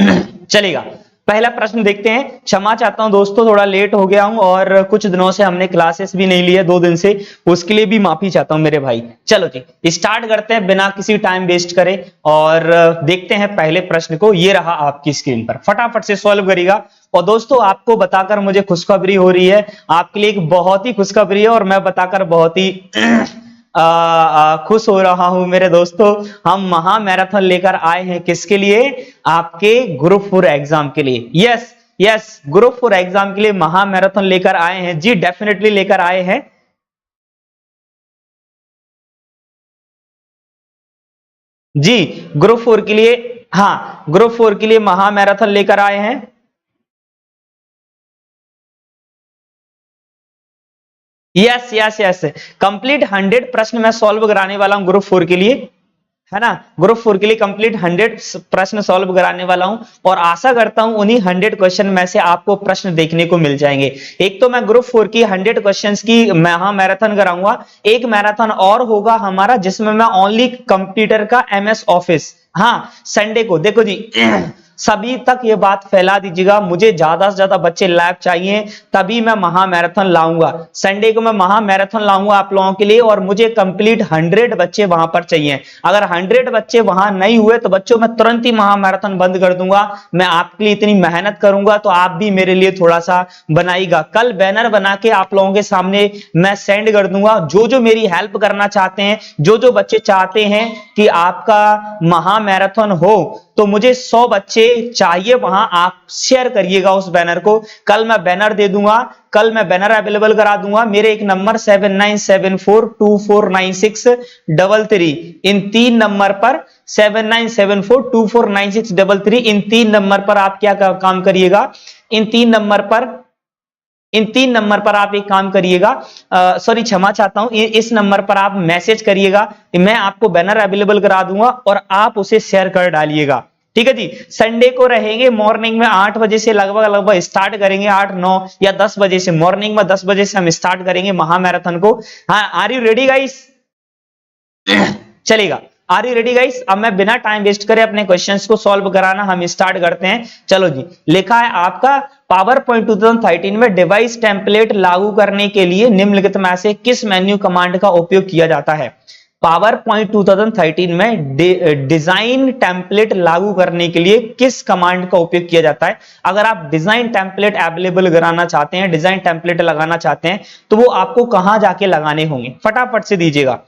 चलेगा, पहला प्रश्न देखते हैं। क्षमा चाहता हूं दोस्तों, थोड़ा लेट हो गया हूं और कुछ दिनों से हमने क्लासेस भी नहीं लिए, 2 दिन से, उसके लिए भी माफी चाहता हूं मेरे भाई। चलो जी स्टार्ट करते हैं बिना किसी टाइम वेस्ट करे और देखते हैं पहले प्रश्न को। ये रहा आपकी स्क्रीन पर, फटाफट से सॉल्व करिएगा। और दोस्तों आपको बताकर मुझे खुशखबरी हो रही है, आपके लिए एक बहुत ही खुशखबरी है और मैं बताकर बहुत ही खुश हो रहा हूं मेरे दोस्तों। हम महा मैराथन लेकर आए हैं किसके लिए? आपके ग्रुप 4 एग्जाम के लिए। यस यस, ग्रुप 4 एग्जाम के लिए महा मैराथन लेकर आए हैं जी, डेफिनेटली लेकर आए हैं जी। ग्रुप 4 के लिए, हाँ ग्रुप 4 के लिए महा मैराथन लेकर आए हैं। यस यस यस, कंप्लीट 100 प्रश्न मैं सॉल्व कराने वाला हूं ग्रुप 4 के लिए, है ना। ग्रुप 4 के लिए कंप्लीट 100 प्रश्न सॉल्व कराने वाला हूं और आशा करता हूं उन्हीं 100 क्वेश्चन में से आपको प्रश्न देखने को मिल जाएंगे। एक तो मैं ग्रुप 4 की 100 क्वेश्चंस की महा मैराथन कराऊंगा, एक मैराथन और होगा हमारा जिसमें मैं ओनली कंप्यूटर का MS ऑफिस, हाँ संडे को देखो जी सभी तक ये बात फैला दीजिएगा, मुझे ज्यादा से ज्यादा बच्चे लाइव चाहिए, तभी मैं महा मैराथन लाऊंगा। संडे को मैं महा मैराथन लाऊंगा आप लोगों के लिए और मुझे कंप्लीट 100 बच्चे वहां पर चाहिए। अगर 100 बच्चे वहां नहीं हुए तो बच्चों मैं तुरंत ही महा मैराथन बंद कर दूंगा। मैं आपके लिए इतनी मेहनत करूंगा तो आप भी मेरे लिए थोड़ा सा बनाइएगा। कल बैनर बना के आप लोगों के सामने मैं सेंड कर दूंगा। जो जो मेरी हेल्प करना चाहते हैं, जो जो बच्चे चाहते हैं कि आपका महा मैराथन हो, तो मुझे 100 बच्चे चाहिए वहां, आप शेयर करिएगा उस बैनर को। कल मैं बैनर दे दूंगा, कल मैं बैनर अवेलेबल करा दूंगा। मेरे एक नंबर 7974249633, इन 3 नंबर पर 7974249633, इन 3 नंबर पर आप क्या काम करिएगा, इन 3 नंबर पर आप एक काम करिएगा, सॉरी क्षमा चाहता हूं, इस नंबर पर आप मैसेज करिएगा, मैं आपको बैनर अवेलेबल करा दूंगा और आप उसे शेयर कर डालिएगा। ठीक है जी। संडे को रहेंगे मॉर्निंग में 8 बजे से लगभग स्टार्ट करेंगे, 8 9 या 10 बजे से, मॉर्निंग में 10 बजे से हम स्टार्ट करेंगे महा मैराथन को। हाँ, आर यू रेडी गाइस? चलेगा, आर यू रेडी गाइस? अब मैं बिना टाइम वेस्ट करे अपने क्वेश्चंस को सॉल्व कराना हम स्टार्ट करते हैं। चलो जी, लिखा है आपका पावर पॉइंट 2013 में डिवाइस टेम्पलेट लागू करने के लिए निम्नलिखित में से किस मेन्यू कमांड का उपयोग किया जाता है? पावर पॉइंट 2013 में डिजाइन टेम्पलेट लागू करने के लिए किस कमांड का उपयोग किया जाता है? अगर आप डिजाइन टेम्पलेट अवेलेबल कराना चाहते हैं, डिजाइन टेम्पलेट लगाना चाहते हैं, तो वो आपको कहां जाके लगाने होंगे? फटाफट से दीजिएगा।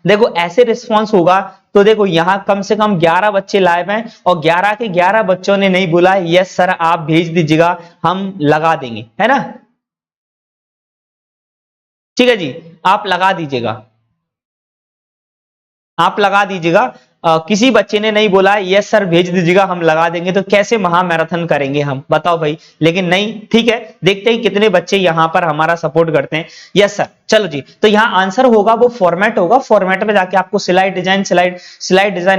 देखो ऐसे रिस्पॉन्स होगा तो देखो यहां कम से कम 11 बच्चे लाइव हैं और 11 के 11 बच्चों ने नहीं बोला यस सर आप भेज दीजिएगा, हम लगा देंगे, है ना। ठीक है जी, आप लगा दीजिएगा, आप लगा दीजिएगा। किसी बच्चे ने नहीं बोला यस सर भेज दीजिएगा हम लगा देंगे, तो कैसे महा मैराथन करेंगे हम, बताओ भाई। लेकिन नहीं, ठीक है, देखते हैं कितने बच्चे यहां पर हमारा सपोर्ट करते हैं। यस सर, चलो जी, तो यहां आंसर होगा वो फॉर्मेट होगा, फॉर्मेट में जाके आपको स्लाइड डिजाइन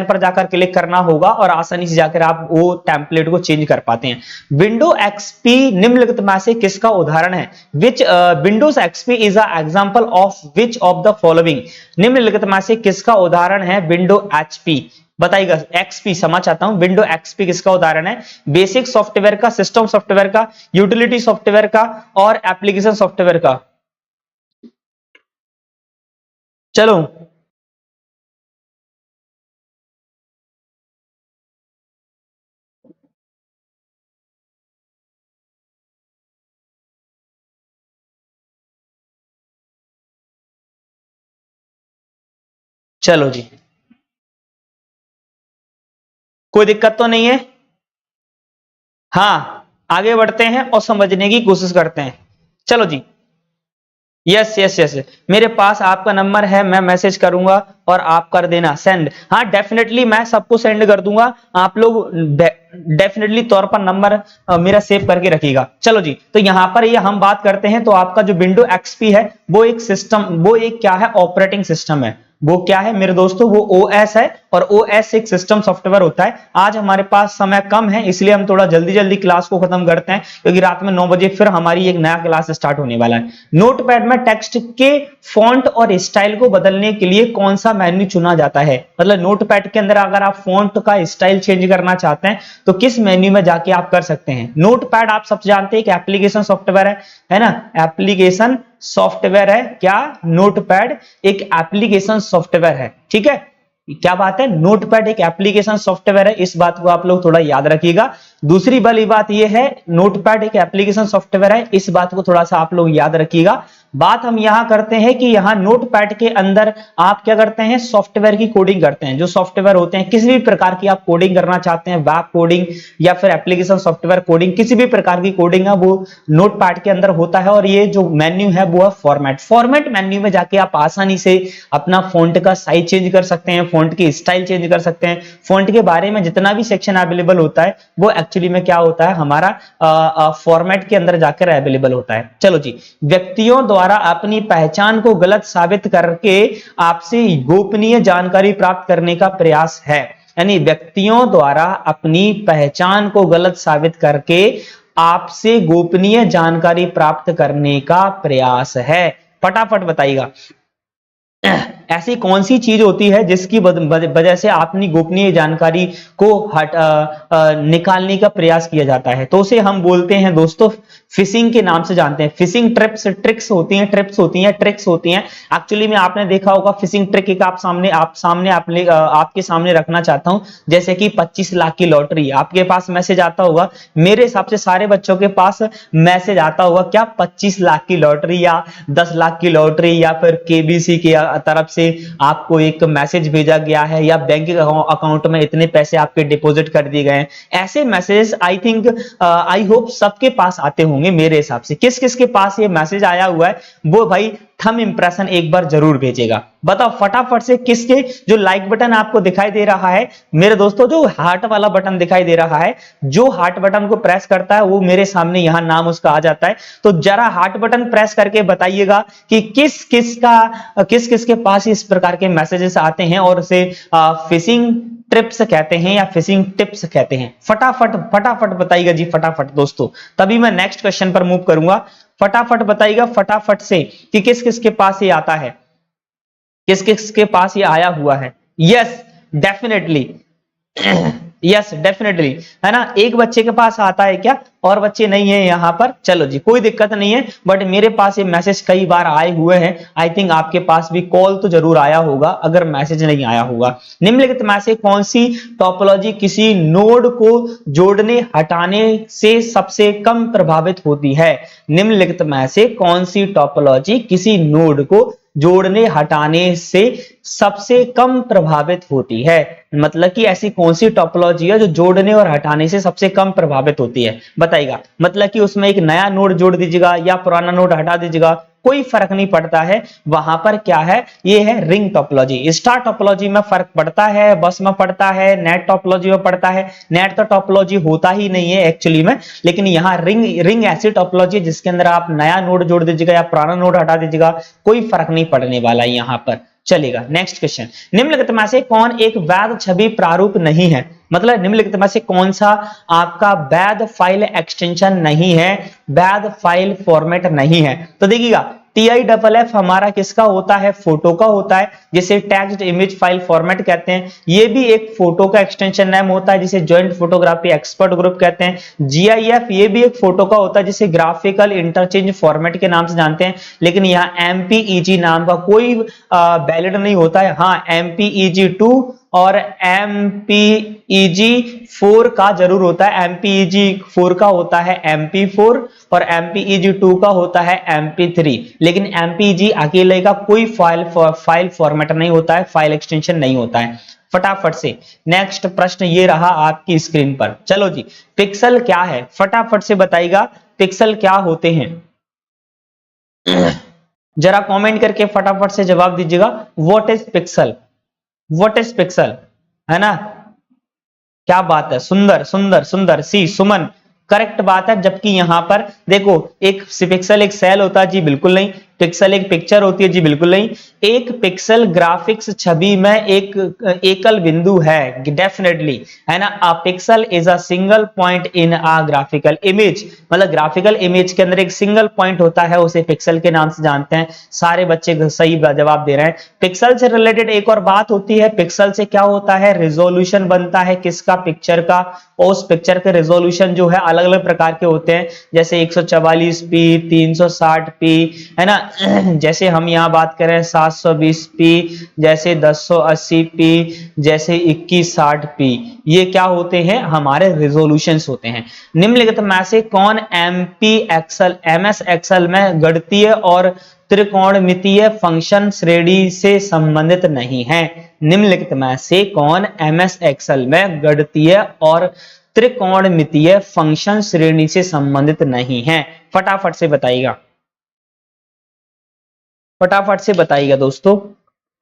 पर जाकर क्लिक करना होगा और आसानी से जाकर आप वो टेम्पलेट को चेंज कर पाते हैं। विंडो एक्सपी निम्नलिखित में से किसका उदाहरण है? Which Windows XP is a example of which of the following? निम्नलिखित में से किसका उदाहरण है विंडो एचपी? बताइएगा। एक्सपी समझ चाहता हूं, विंडो एक्सपी किसका उदाहरण है? बेसिक सॉफ्टवेयर का, सिस्टम सॉफ्टवेयर का, यूटिलिटी सॉफ्टवेयर का और एप्लीकेशन सॉफ्टवेयर का? चलो चलो जी, कोई दिक्कत तो नहीं है? हाँ, आगे बढ़ते हैं और समझने की कोशिश करते हैं। चलो जी, यस यस यस, मेरे पास आपका नंबर है, मैं मैसेज करूंगा और आप कर देना सेंड। हाँ डेफिनेटली मैं सबको सेंड कर दूंगा, आप लोग डेफिनेटली तौर पर नंबर मेरा सेव करके रखिएगा। चलो जी, तो यहां पर ये हम बात करते हैं, तो आपका जो विंडो एक्सपी है वो एक सिस्टम, वो एक क्या है? ऑपरेटिंग सिस्टम है। वो क्या है मेरे दोस्तों, वो OS है, और OS एक सिस्टम सॉफ्टवेयर होता है। आज हमारे पास समय कम है, इसलिए हम थोड़ा जल्दी जल्दी क्लास को खत्म करते हैं, क्योंकि रात में 9 बजे फिर हमारी एक नया क्लास स्टार्ट होने वाला है। नोटपैड में टेक्स्ट के फॉन्ट और स्टाइल को बदलने के लिए कौन सा मेन्यू चुना जाता है? मतलब नोटपैड के अंदर अगर आप फॉन्ट का स्टाइल चेंज करना चाहते हैं तो किस मेन्यू में जाके आप कर सकते हैं? नोटपैड आप सब जानते हैं कि एप्लीकेशन सॉफ्टवेयर है ना, एप्लीकेशन सॉफ्टवेयर है क्या? नोटपैड एक एप्लीकेशन सॉफ्टवेयर है, ठीक है, क्या बात है, नोटपैड एक एप्लीकेशन सॉफ्टवेयर है, इस बात को आप लोग थोड़ा याद रखिएगा। दूसरी वाली बात यह है, नोटपैड एक एप्लीकेशन सॉफ्टवेयर है, इस बात को थोड़ा सा आप लोग याद रखिएगा। बात हम यहां करते हैं कि यहां नोटपैड के अंदर आप क्या करते हैं, सॉफ्टवेयर की कोडिंग करते हैं। जो सॉफ्टवेयर होते हैं, किसी भी प्रकार की आप कोडिंग करना चाहते हैं, वेब कोडिंग या फिर एप्लीकेशन सॉफ्टवेयर कोडिंग, किसी भी प्रकार की कोडिंग है वो नोटपैड के अंदर होता है। और ये जो मेन्यू है वो है फॉर्मेट मेन्यू में जाके आप आसानी से अपना फॉन्ट का साइज चेंज कर सकते हैं, फॉन्ट की स्टाइल चेंज कर सकते हैं। फॉन्ट के बारे में जितना भी सेक्शन अवेलेबल होता है वो एक्चुअली में क्या होता है, हमारा फॉर्मेट के अंदर जाकर अवेलेबल होता है। चलो जी, व्यक्तियों द्वारा अपनी पहचान को गलत साबित करके आपसे गोपनीय जानकारी प्राप्त करने का प्रयास है। यानी व्यक्तियों द्वारा अपनी पहचान को गलत साबित करके आपसे गोपनीय जानकारी प्राप्त करने का प्रयास है। फटाफट बताइएगा, ऐसी कौन सी चीज होती है जिसकी वजह से अपनी गोपनीय जानकारी को निकालने का प्रयास किया जाता है? तो उसे हम बोलते हैं दोस्तों फिशिंग के नाम से जानते हैं। फिशिंग ट्रिक्स होती हैं, ट्रिक्स होती हैं। एक्चुअली में आपने देखा होगा, फिशिंग ट्रिक एक आपके सामने रखना चाहता हूं, जैसे कि 25 लाख की लॉटरी, आपके पास मैसेज आता होगा, मेरे हिसाब से सारे बच्चों के पास मैसेज आता होगा क्या, 25 लाख की लॉटरी या 10 लाख की लॉटरी, या फिर KBC की तरफ से आपको एक मैसेज भेजा गया है, या बैंक अकाउंट में इतने पैसे आपके डिपॉजिट कर दिए गए हैं। ऐसे मैसेज आई होप सबके पास आते होंगे मेरे हिसाब से। किस किस के पास ये मैसेज आया हुआ है वो भाई थंब इंप्रेशन एक बार जरूर भेजेगा। बताओ फटाफट से, किसके जो लाइक बटन आपको दिखाई दे रहा है मेरे दोस्तों, जो हार्ट वाला बटन दिखाई दे रहा है, जो हार्ट बटन को प्रेस करता है वो मेरे सामने यहां नाम उसका आ जाता है। तो जरा हार्ट बटन प्रेस करके बताइएगा कि किस किस के पास इस प्रकार के मैसेजेस आते हैं और उसे फिशिंग ट्रिप्स कहते हैं या फिशिंग टिप्स कहते हैं। फटाफट बताइएगा जी, फटाफट दोस्तों, तभी मैं नेक्स्ट क्वेश्चन पर मूव करूंगा। फटाफट बताइएगा फटाफट से कि किस किस के पास ये आता है, किस किस के पास ये आया हुआ है। यस डेफिनेटली यस डेफिनेटली, है ना, एक बच्चे के पास आता है क्या, और बच्चे नहीं है यहाँ पर? चलो जी कोई दिक्कत नहीं है, बट मेरे पास ये मैसेज कई बार आए हुए हैं। आई थिंक आपके पास भी कॉल तो जरूर आया होगा अगर मैसेज नहीं आया होगा। निम्नलिखित में से कौन सी टोपोलॉजी किसी नोड को जोड़ने हटाने से सबसे कम प्रभावित होती है? निम्नलिखित में से कौन सी टोपोलॉजी किसी नोड को जोड़ने हटाने से सबसे कम प्रभावित होती है? मतलब कि ऐसी कौन सी टोपोलॉजी है जो जोड़ने और हटाने से सबसे कम प्रभावित होती है, बताइएगा। मतलब कि उसमें एक नया नोड जोड़ दीजिएगा या पुराना नोड हटा दीजिएगा, कोई फर्क नहीं पड़ता है। वहां पर क्या है, ये है रिंग टोपोलॉजी। स्टार टोपोलॉजी में फर्क पड़ता है, बस में पड़ता है, नेट टोपोलॉजी में पड़ता है। नेट तो टोपोलॉजी होता ही नहीं है एक्चुअली में, लेकिन यहाँ रिंग ऐसी टोपोलॉजी है जिसके अंदर आप नया नोड जोड़ दीजिएगा या पुराना नोड हटा दीजिएगा, कोई फर्क नहीं पड़ने वाला है यहाँ पर। चलेगा नेक्स्ट क्वेश्चन। निम्नलिखित में से कौन एक वैध छवि प्रारूप नहीं है? मतलब निम्नलिखित में से कौन सा आपका वैध फाइल एक्सटेंशन नहीं है, वैध फाइल फॉर्मेट नहीं है? तो देखिएगा TIFF हमारा किसका होता है, फोटो का होता है, जिसे टेक्स्ट इमेज फाइल फॉर्मेट कहते हैं। ये भी एक फोटो का एक्सटेंशन नेम होता है जिसे जॉइंट फोटोग्राफी एक्सपर्ट ग्रुप कहते हैं। GIF ये भी एक फोटो का होता है जिसे ग्राफिकल इंटरचेंज फॉर्मेट के नाम से जानते हैं, लेकिन यहाँ MPEG नाम का कोई वैलिड नहीं होता है। हाँ MPEG 2 और MPEG 4 का जरूर होता है। MPEG 4 का होता है MP4 और MPEG 2 का होता है MP3, लेकिन MPEG अकेले का कोई फाइल फॉर्मेट नहीं होता है, फाइल एक्सटेंशन नहीं होता है। फटाफट से नेक्स्ट प्रश्न ये रहा आपकी स्क्रीन पर। चलो जी, पिक्सल क्या है, फटाफट से बताइएगा पिक्सल क्या होते हैं? जरा कमेंट करके फटाफट से जवाब दीजिएगा। What is pixel, what is pixel, है ना, क्या बात है, सुंदर सुंदर सुंदर। सी सुमन करेक्ट बात है। जबकि यहां पर देखो एक पिक्सल एक सेल होता है जी, बिल्कुल नहीं। पिक्सल एक पिक्चर होती है? जी बिल्कुल नहीं। एक पिक्सल ग्राफिक्स छवि में एक एकल बिंदु है, डेफिनेटली, है ना। अ pixel is a single point in a graphical image, मतलब ग्राफिकल इमेज के अंदर एक सिंगल पॉइंट होता है, उसे पिक्सल के नाम से जानते हैं। सारे बच्चे सही जवाब दे रहे हैं। पिक्सल से रिलेटेड एक और बात होती है, पिक्सल से क्या होता है, रिजोल्यूशन बनता है किसका, पिक्चर का। और उस पिक्चर के रिजोल्यूशन जो है अलग अलग प्रकार के होते हैं, जैसे 144p, 360p, है ना। जैसे हम यहाँ बात करें 720p, जैसे 1080p, जैसे 2160p, ये क्या होते हैं, हमारे रिजोल्यूशंस होते हैं। निम्नलिखित में से कौन MS एक्सेल में गणितीय और त्रिकोणमितीय फंक्शन श्रेणी से संबंधित नहीं है? निम्नलिखित में से कौन MS एक्सेल में गणितीय और त्रिकोणमितीय फंक्शन श्रेणी से संबंधित नहीं है? फटाफट से बताइएगा, फटाफट से बताइएगा दोस्तों,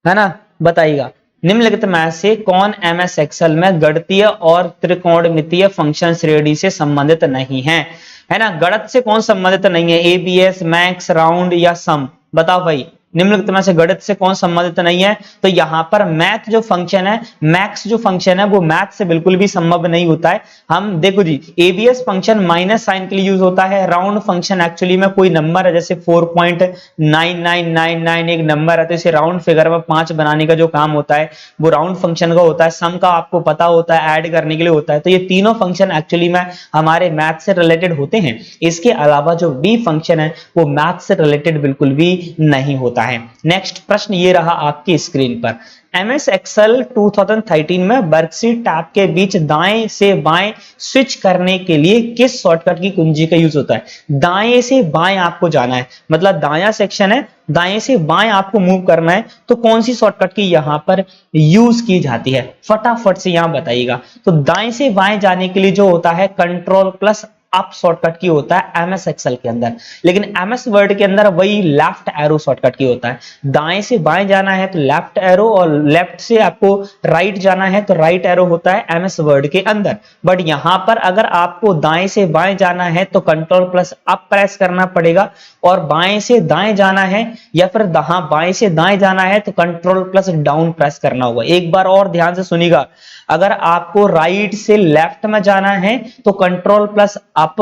है ना, बताइएगा। निम्नलिखित में से कौन MS एक्सेल में गणितीय और त्रिकोणमितीय फंक्शन श्रेणी से संबंधित नहीं है ना। गणित से कौन संबंधित नहीं है? ABS, मैक्स, राउंड या सम? बताओ भाई, निम्नलिखित में से गणित से कौन संबंधित नहीं है? तो यहां पर मैथ जो फंक्शन है, मैक्स जो फंक्शन है, वो मैथ से बिल्कुल भी संभव नहीं होता है। हम देखो जी, ABS फंक्शन माइनस साइन के लिए यूज होता है। राउंड फंक्शन एक्चुअली में कोई नंबर है, जैसे 4.9999 एक नंबर है, तो इसे राउंड फिगर में 5 बनाने का जो काम होता है वो राउंड फंक्शन का होता है। सम का आपको पता होता है, ऐड करने के लिए होता है। तो ये तीनों फंक्शन एक्चुअली में हमारे मैथ से रिलेटेड होते हैं। इसके अलावा जो D फंक्शन है वो मैथ से रिलेटेड बिल्कुल भी नहीं होता है। नेक्स्ट प्रश्न ये रहा आपकी स्क्रीन पर। MS एक्सेल 2013 में वर्कशीट टैब के बीच दाएं से बाएं स्विच करने के लिए किस शॉर्टकट की कुंजी का यूज होता है? दाएं से बाएं आपको जाना है, मतलब दायां सेक्शन है, दाएं से बाएं आपको मूव करना है, तो कौन सी शॉर्टकट की यहां पर यूज की जाती है? फटाफट से यहां बताइएगा। तो दाएं से बाएं जाने के लिए जो होता है कंट्रोल प्लस अप शॉर्टकट की होता है MS एक्सेल के अंदर, लेकिन MS वर्ड के अंदर वही लेफ्ट एरो शॉर्टकट की होता है। दाएं से बाएं जाना है तो लेफ्ट एरो, और लेफ्ट से आपको राइट जाना है तो राइट एरो होता है MS वर्ड के अंदर। बट यहां पर अगर आपको दाएं से बाएं जाना है तो कंट्रोल प्लस अप प्रेस करना पड़ेगा, और बाएं से दाएं जाना है या फिर बाएं से दाएं जाना है तो कंट्रोल प्लस डाउन प्रेस करना होगा। एक बार और ध्यान से सुनिएगा, अगर आपको राइट से लेफ्ट में जाना है तो control plus up,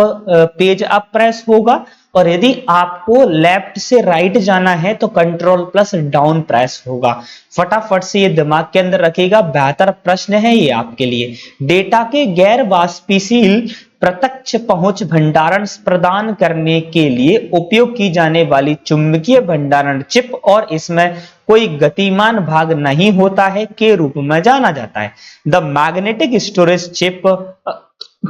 page up press होगा, और यदि आपको लेफ्ट से राइट जाना है तो कंट्रोल प्लस डाउन प्रेस होगा। फटाफट से ये दिमाग के अंदर रखिएगा, बेहतर प्रश्न है ये आपके लिए। डेटा के गैर वाष्पशील प्रत्यक्ष पहुंच भंडारण प्रदान करने के लिए उपयोग की जाने वाली चुंबकीय भंडारण चिप और इसमें कोई गतिमान भाग नहीं होता है के रूप में जाना जाता है? The magnetic storage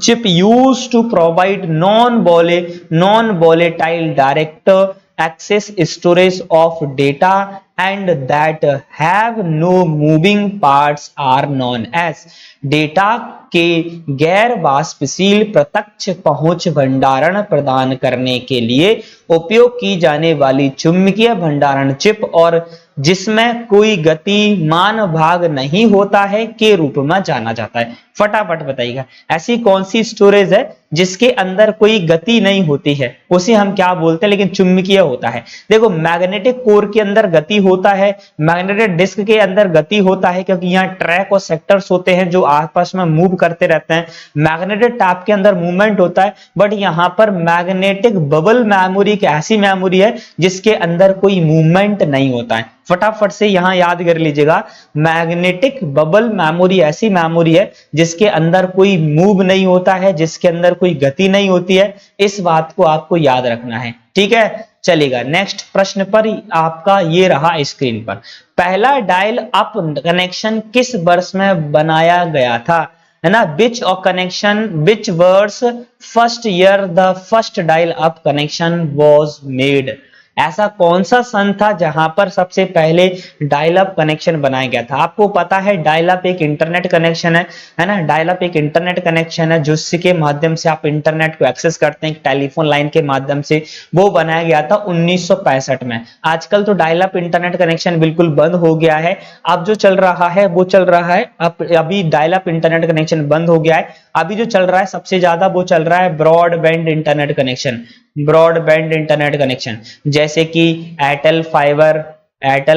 chip used to provide non-volatile direct access storage of data and that have no moving parts are known as। Data के गैर वाष्पशील प्रत्यक्ष पहुंच भंडारण प्रदान करने के लिए उपयोग की जाने वाली चुंबकीय भंडारण चिप और जिसमें कोई गतिमान भाग नहीं होता है के रूप में जाना जाता है। फटाफट बताइएगा, ऐसी कौन सी स्टोरेज है जिसके अंदर कोई गति नहीं होती है, उसे हम क्या बोलते हैं, लेकिन चुंबकीय होता है? देखो, मैग्नेटिक कोर के अंदर गति होता है, मैग्नेटिक डिस्क के अंदर गति होता है, क्योंकि यहाँ ट्रैक और सेक्टर्स होते हैं जो आपस में मूव करते रहते हैं। मैग्नेटिक टैप के अंदर मूवमेंट होता है, बट यहाँ पर मैग्नेटिक बबल मेमोरी एक ऐसी मेमोरी है जिसके अंदर कोई मूवमेंट नहीं होता है। फटाफट से यहां याद कर लीजिएगा, मैग्नेटिक बबल मेमोरी ऐसी मेमोरी है जिसके अंदर कोई मूव नहीं होता है, जिसके अंदर कोई गति नहीं होती है। इस बात को आपको याद रखना है, ठीक है। चलेगा, नेक्स्ट प्रश्न पर आपका ये रहा स्क्रीन पर। पहला डायल अप कनेक्शन किस वर्ष में बनाया गया था, है ना? विच ऑफ कनेक्शन, विच वर्ष first year the first dial up connection was made? ऐसा कौन सा सन था जहां पर सबसे पहले डायल अप कनेक्शन बनाया गया था? आपको पता है डायल अप एक इंटरनेट कनेक्शन है ना? डायल अप एक इंटरनेट कनेक्शन है जिसके माध्यम से आप इंटरनेट को एक्सेस करते हैं, टेलीफोन लाइन के माध्यम से। वो बनाया गया था 1965 में। आजकल तो डायल अप इंटरनेट कनेक्शन बिल्कुल बंद हो गया है। अब जो चल रहा है वो चल रहा है, अभी डायल अप इंटरनेट कनेक्शन बंद हो गया है। अभी जो चल रहा है सबसे ज्यादा वो चल रहा है broadband internet connection. Broadband internet connection, जैसे कि एयरटेल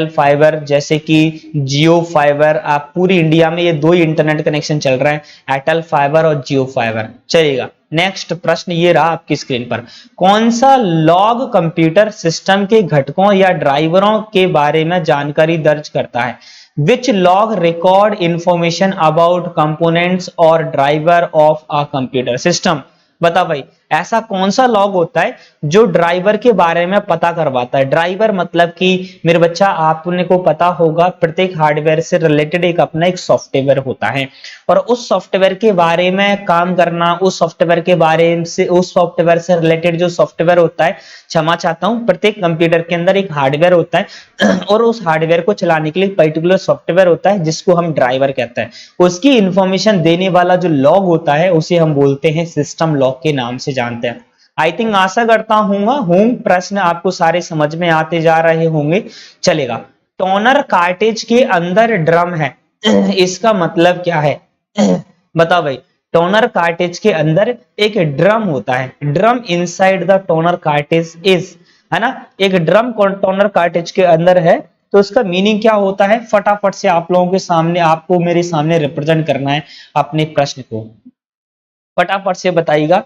फाइबर, जैसे कि जियो फाइबर। आप पूरी इंडिया में ये दो ही इंटरनेट कनेक्शन चल रहे हैं, एयरटेल फाइबर और जियो फाइबर। चलेगा, नेक्स्ट प्रश्न ये रहा आपकी स्क्रीन पर। कौन सा लॉग कंप्यूटर सिस्टम के घटकों या ड्राइवरों के बारे में जानकारी दर्ज करता है? Which log record information about components और driver of a computer system? बता भाई, ऐसा कौन सा लॉग होता है जो ड्राइवर के बारे में पता करवाता है? ड्राइवर मतलब कि मेरे बच्चा आपने को पता होगा, प्रत्येक हार्डवेयर से रिलेटेड एक अपना एक सॉफ्टवेयर होता है, और उस सॉफ्टवेयर के बारे में काम करना, उस सॉफ्टवेयर के बारे से, उस सॉफ्टवेयर से रिलेटेड जो सॉफ्टवेयर होता है, क्षमा चाहता हूं, प्रत्येक कंप्यूटर के अंदर एक हार्डवेयर होता है और उस हार्डवेयर को चलाने के लिए पर्टिकुलर सॉफ्टवेयर होता है जिसको हम ड्राइवर कहते हैं। उसकी इंफॉर्मेशन देने वाला जो लॉग होता है उसे हम बोलते हैं सिस्टम लॉग के नाम से जानते हैं। आई थिंक आशा करता हूं प्रश्न आपको सारे समझ में आते जा रहे होंगे। चलेगा, टोनर कार्टेज के अंदर ड्रम है, इसका मतलब क्या है? बताओ भाई, टोनर कार्टेज के अंदर एक ड्रम होता है, drum inside the toner cartridge is, है ना, एक ड्रम टोनर कार्टेज के अंदर है, तो उसका मीनिंग क्या होता है? फटाफट से आप लोगों के सामने, आपको मेरे सामने रिप्रेजेंट करना है अपने प्रश्न को, फटाफट से बताइएगा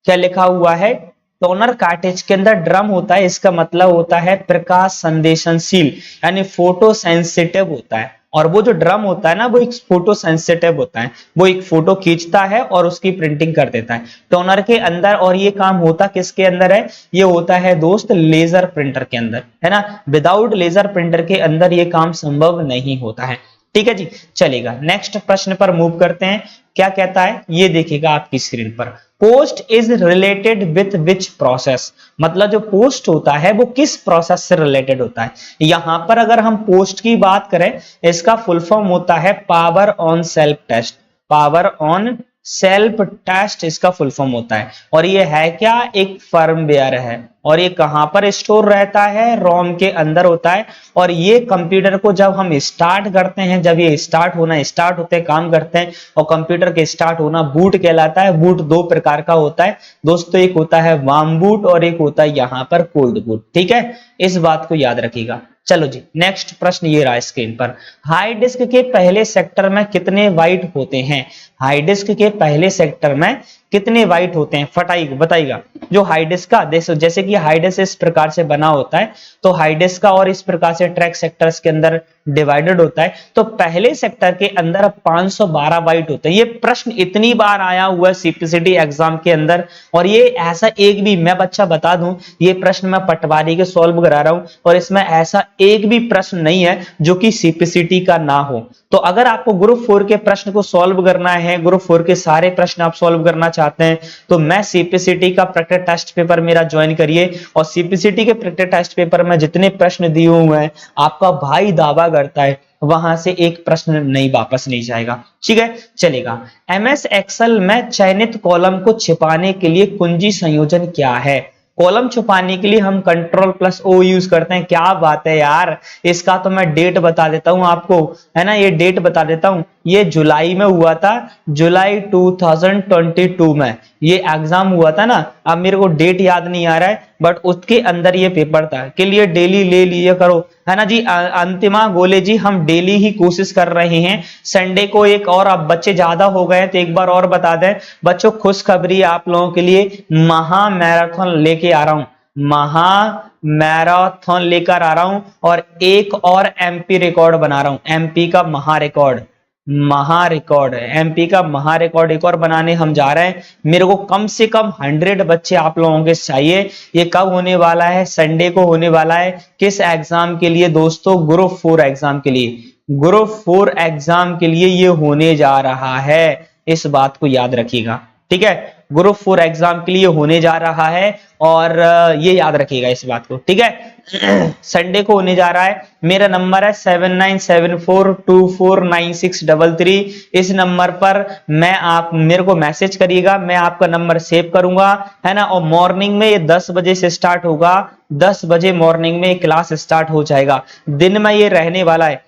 क्या लिखा हुआ है। टोनर कार्टेज के अंदर ड्रम होता है, इसका मतलब होता है प्रकाश संवेदनशील, यानी फोटो सेंसिटिव होता है। और वो जो ड्रम होता है ना, वो एक फोटो सेंसिटिव होता है, वो एक फोटो खींचता है और उसकी प्रिंटिंग कर देता है टोनर के अंदर। और ये काम होता किसके अंदर है? ये होता है दोस्त लेजर प्रिंटर के अंदर, है ना। विदाउट लेजर प्रिंटर के अंदर ये काम संभव नहीं होता है। ठीक है जी, चलेगा, नेक्स्ट प्रश्न पर मूव करते हैं। क्या कहता है ये देखिएगा आपकी स्क्रीन पर। Post is related with which process? मतलब जो पोस्ट होता है वो किस प्रोसेस से रिलेटेड होता है? यहां पर अगर हम पोस्ट की बात करें, इसका फुल फॉर्म होता है power on self test. Power on self test इसका फुल फॉर्म होता है। और ये है क्या? एक फर्मवेयर है। और ये कहां पर स्टोर रहता है? रोम के अंदर होता है। और ये कंप्यूटर को जब हम स्टार्ट करते हैं, जब ये स्टार्ट होते हैं, काम करते हैं, और कंप्यूटर के स्टार्ट होना बूट कहलाता है। बूट दो प्रकार का होता है दोस्तों, एक होता है वार्म बूट और एक होता है यहां पर कोल्ड बूट। ठीक है, इस बात को याद रखिएगा। चलो जी, नेक्स्ट प्रश्न ये रहा स्क्रीन पर। हार्ड डिस्क के पहले सेक्टर में कितने बाइट होते हैं? हार्ड डिस्क के पहले सेक्टर में कितने बाइट होते हैं? बताइएगा। जो हार्ड डिस्क का जैसे कि हार्ड डिस्क इस प्रकार से बना होता है, तो हार्ड डिस्क का और इस प्रकार से ट्रैक सेक्टर्स के अंदर डिवाइडेड होता है। तो पहले सेक्टर के अंदर 512 बाइट होते हैं। ये प्रश्न इतनी बार आया हुआ है सीपीसीटी एग्जाम के अंदर, और ये ऐसा एक भी, मैं बच्चा बता दूं, ये प्रश्न मैं पटवारी के सॉल्व करा रहा हूं, और इसमें ऐसा एक भी प्रश्न नहीं है जो कि सीपीसीटी का ना हो। तो अगर आपको ग्रुप 4 के प्रश्न को सॉल्व करना है, ग्रुप 4 के सारे प्रश्न आप सॉल्व करना चाहते हैं, तो मैं सीपीसीटी का प्रैक्टिस टेस्ट पेपर मेरा ज्वाइन करिए। और सीपीसीटी के प्रैक्टिस टेस्ट पेपर में जितने प्रश्न दिए हुए हैं, आपका भाई दावा करता है वहां से एक प्रश्न नहीं वापस नहीं जाएगा। ठीक है, चलेगा। एमएस एक्सेल में चयनित कॉलम को छिपाने के लिए कुंजी संयोजन क्या है? कॉलम छुपाने के लिए हम Ctrl+O यूज करते हैं। क्या बात है यार, इसका तो मैं डेट बता देता हूं आपको, है ना, ये डेट बता देता हूं। ये जुलाई में हुआ था, जुलाई 2022 में ये एग्जाम हुआ था ना। अब मेरे को डेट याद नहीं आ रहा है, बट उसके अंदर ये पेपर था। के लिए डेली ले लिया करो, है ना जी। अंतिमा गोले जी, हम डेली ही कोशिश कर रहे हैं। संडे को एक और, अब बच्चे ज्यादा हो गए तो एक बार और बता दें बच्चों, खुशखबरी आप लोगों के लिए, महा मैराथन लेके आ रहा हूं, महा मैराथन लेकर आ रहा हूं। और एक और एमपी रिकॉर्ड बना रहा हूं, एमपी का महा रिकॉर्ड एमपी का महा रिकॉर्ड एक और बनाने हम जा रहे हैं। मेरे को कम से कम 100 बच्चे आप लोगों के चाहिए। ये कब होने वाला है? संडे को होने वाला है। किस एग्जाम के लिए दोस्तों? ग्रुप 4 एग्जाम के लिए। ग्रुप 4 एग्जाम के लिए ये होने जा रहा है, इस बात को याद रखिएगा। ठीक है, ग्रुप 4 एग्जाम के लिए होने जा रहा है, और ये याद रखिएगा इस बात को। ठीक है, संडे को होने जा रहा है। मेरा नंबर है 7974249633। इस नंबर पर आप मेरे को मैसेज करिएगा, मैं आपका नंबर सेव करूंगा, है ना। और मॉर्निंग में ये 10 बजे से स्टार्ट होगा, 10 बजे मॉर्निंग में क्लास स्टार्ट हो जाएगा। दिन में ये रहने वाला है,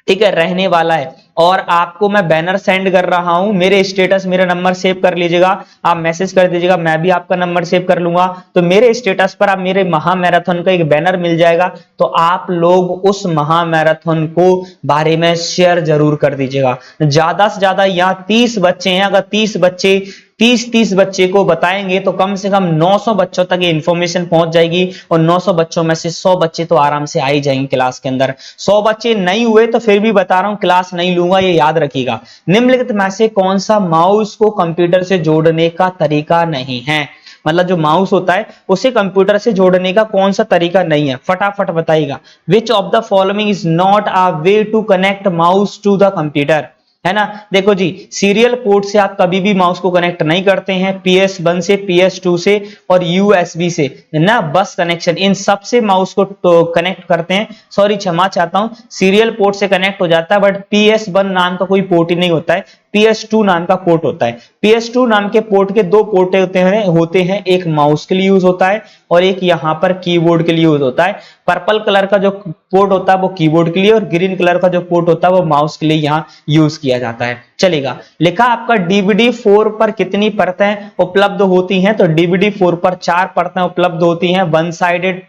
ठीक है, रहने वाला है। और आपको मैं बैनर सेंड कर रहा हूं, मेरे स्टेटस मेरा नंबर सेव कर लीजिएगा, आप मैसेज कर दीजिएगा, मैं भी आपका नंबर सेव कर लूंगा, तो मेरे स्टेटस पर आप मेरे महामैराथन का एक बैनर मिल जाएगा, तो आप लोग उस महामैराथन को बारे में शेयर जरूर कर दीजिएगा। ज्यादा से ज्यादा यहाँ 30 बच्चे हैं, अगर 30 बच्चे को बताएंगे तो कम से कम 900 बच्चों तक ये इंफॉर्मेशन पहुंच जाएगी, और 900 बच्चों में से 100 बच्चे तो आराम से आ ही जाएंगे क्लास के अंदर। 100 बच्चे नहीं हुए तो फिर भी बता रहा हूं क्लास नहीं लूंगा, ये याद रखिएगा। निम्नलिखित में से कौन सा माउस को कंप्यूटर से जोड़ने का तरीका नहीं है, मतलब जो माउस होता है उसे कंप्यूटर से जोड़ने का कौन सा तरीका नहीं है, फटाफट बताइएगा। Which of the following is not a way to connect mouse to the computer, है ना। देखो जी, सीरियल पोर्ट से आप कभी भी माउस को कनेक्ट नहीं करते हैं, PS1 से, PS2 से और USB से, ना बस कनेक्शन, इन सब से माउस को तो कनेक्ट करते हैं। सॉरी क्षमा चाहता हूं, सीरियल पोर्ट से कनेक्ट हो जाता है, बट PS1 नाम का कोई पोर्ट ही नहीं होता है, PS2 नाम का पोर्ट होता है। PS2 नाम के पोर्ट के 2 पोर्ट होते हैं, एक माउस के लिए यूज होता है और एक यहाँ पर कीबोर्ड के लिए यूज होता है। पर्पल कलर का जो पोर्ट होता है वो कीबोर्ड के लिए, और ग्रीन कलर का जो पोर्ट होता है वो माउस के लिए यहाँ यूज किया जाता है। चलेगा, लिखा आपका DVD4 पर कितनी परतें उपलब्ध होती हैं, तो DVD4 पर 4 परतें उपलब्ध होती हैं। One sided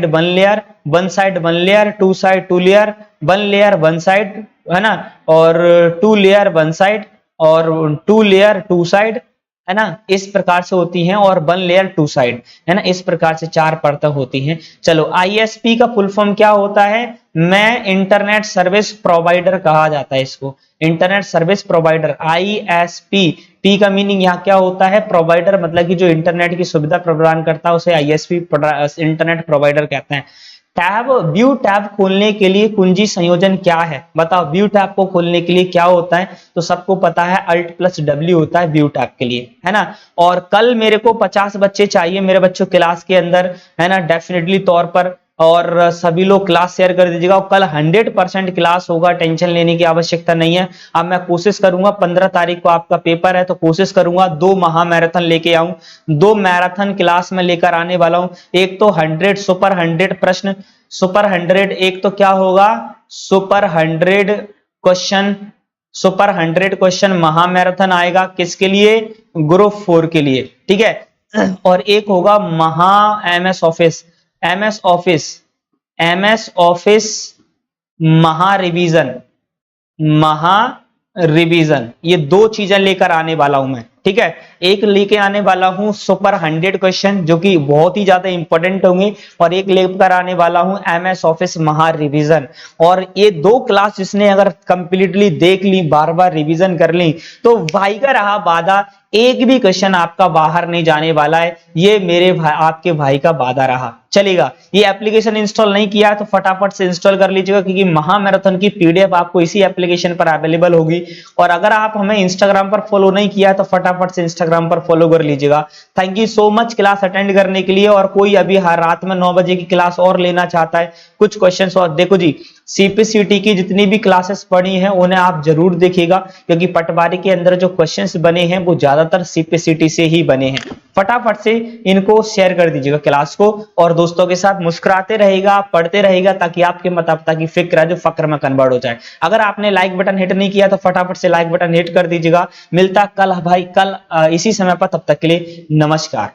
1 layer, one side 1 layer, 2 side 2 layer, 1 layer 1 side, है ना, और 2 लेयर 1 साइड, और 2 लेयर 2 साइड, है ना, इस प्रकार से होती हैं, और 1 लेयर 2 साइड, है ना, इस प्रकार से 4 परतें होती हैं। चलो, ISP का फुल फॉर्म क्या होता है, मैं इंटरनेट सर्विस प्रोवाइडर कहा जाता है इसको, internet service provider, ISP। P का मीनिंग यहाँ क्या होता है, प्रोवाइडर, मतलब कि जो इंटरनेट की सुविधा प्रदान करता है उसे ISP इंटरनेट प्रोवाइडर कहते हैं। टैब, व्यू टैब खोलने के लिए कुंजी संयोजन क्या है, बताओ। व्यू टैब को खोलने के लिए क्या होता है, तो सबको पता है Alt+W होता है व्यू टैब के लिए, है ना। और कल मेरे को 50 बच्चे चाहिए मेरे बच्चों क्लास के अंदर, है ना, डेफिनेटली तौर पर, और सभी लोग क्लास शेयर कर दीजिएगा। और कल 100% क्लास होगा, टेंशन लेने की आवश्यकता नहीं है। अब मैं कोशिश करूंगा, 15 तारीख को आपका पेपर है, तो कोशिश करूंगा 2 महामैराथन लेके आऊं, 2 मैराथन क्लास में लेकर आने वाला हूं। एक तो 100 सुपर 100 प्रश्न, सुपर 100, एक तो क्या होगा सुपर 100 क्वेश्चन, सुपर 100 क्वेश्चन महामैराथन आएगा, किसके लिए, ग्रुप 4 के लिए, ठीक है। और एक होगा महा MS ऑफिस महा रिवीजन, ये 2 चीजें लेकर आने वाला हूं मैं, ठीक है। एक लेके आने वाला हूं सुपर 100 क्वेश्चन जो कि बहुत ही ज्यादा इंपॉर्टेंट होंगे, और एक लेकर आने वाला हूं MS ऑफिस महा रिवीजन। और ये 2 क्लास जिसने अगर कंप्लीटली देख ली, बार बार रिवीजन कर ली, तो भाई का रहा वादा, एक भी क्वेश्चन आपका बाहर नहीं जाने वाला है, ये मेरे भाई, आपके भाई का वादा रहा। चलेगा, ये एप्लीकेशन इंस्टॉल नहीं किया तो फटाफट से इंस्टॉल कर लीजिएगा, क्योंकि महामैराथन की PDF आपको इसी एप्लीकेशन पर अवेलेबल होगी। और अगर आप हमें इंस्टाग्राम पर फॉलो नहीं किया तो फटाफट से इंस्टाग्राम पर फॉलो कर लीजिएगा। Thank you so much class attend करने के लिए। और कोई अभी हर रात में 9 बजे की क्लास और लेना चाहता है, कुछ क्वेश्चंस और, देखो जी, CPCT की जितनी भी क्लासेस पढ़ी हैं उन्हें आप जरूर देखिएगा, क्योंकि पटवारी के अंदर जो क्वेश्चंस बने हैं वो ज्यादातर CPCT से ही बने हैं। फटाफट से इनको शेयर कर दीजिएगा क्लास को, और दोस्तों के साथ मुस्कुराते रहेगा, पढ़ते रहेगा, ताकि आपके माता पिता की फिक्र जो फक्र में कन्वर्ट हो जाए। अगर आपने लाइक बटन हिट नहीं किया तो फटाफट से लाइक बटन हिट कर दीजिएगा। मिलता कल भाई, कल इसी समय पर, तब तक के लिए नमस्कार।